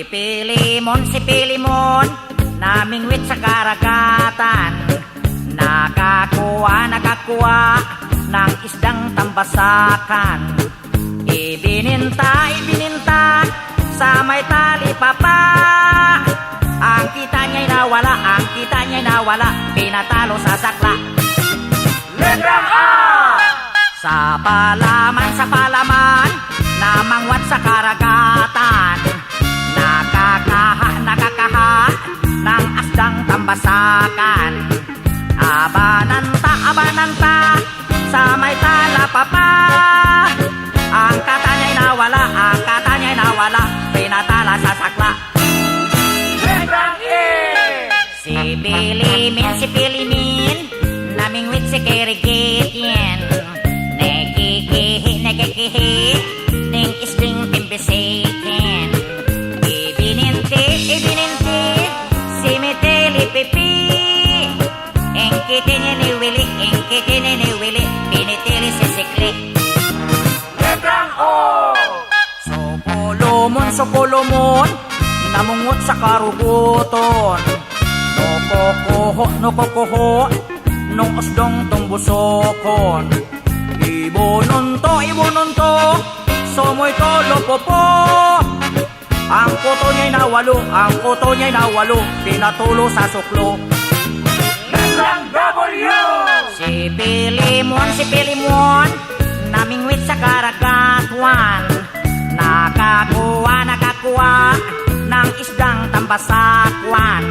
Si Pilimon, namingwit sa karagatan. Nakakuha ng isdang tambasakan. Ibininta sa may tali papa. Ang kita niya'y nawala, pinatalo sa sakla. Letrang A! Sa palaman, namangwat sa karagatan. Nakakaha ng asdang tambasakan. Abananta, sa may talapapa. Ang kata niya'y nawala, pinatala sa sakla. Letrang E! Si Pilimin, namingwit si Kirigitin. Nakikihi, ning isding pimbisikin. Ibininti, si Miteli Pipi. Engkitin ni Willy, pinitili si Sikli. Letrang O! Supulumon, namungot sa karuguton. Nukukuho, nung usdong tumbusokon. Ibununto, sumoy tolo popo. Ang kuto niya'y nawalo, pinatulo sa suklo. Letrang W! Si Pilimon, namingwit sa karagatuan. Nakakuha ng isdang tambasakwan.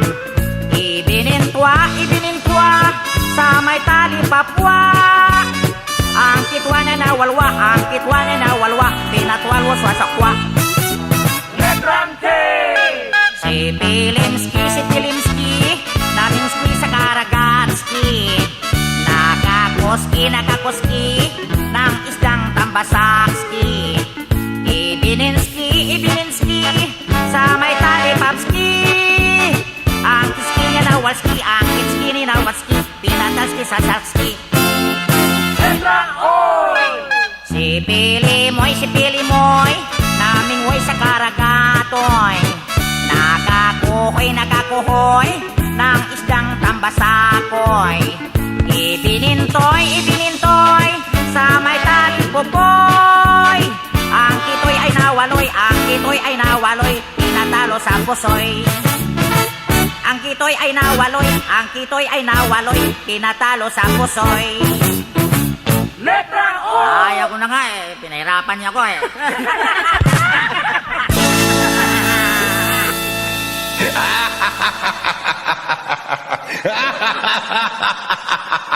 Ibinintwa sa may tali papwa. Ang kitwa niya nawalwa, pinatwalwa sa sakwa. Letrang K! Si Pilimski, namingski sa karagatski. Nakakoski ng isdang tambasakski. Ibininski sa may tali papski. Ang kiski niya nawalski, ang kitski ni nawalski, pinatalski sa sakski. Letrang O! Si Pilimoy, namingwoy sa karagatoy. Nakakuhoy ng isdang tambasakoy. Ibinintoy sa may tali popoy. Ang kitoy ay nawaloy, pinatalo sa pusoy. Ang kitoy ay nawaloy, pinatalo sa pusoy. Letrang O! Ayaw ko na nga pinahirapan niya ko Ha ha ha ha ha!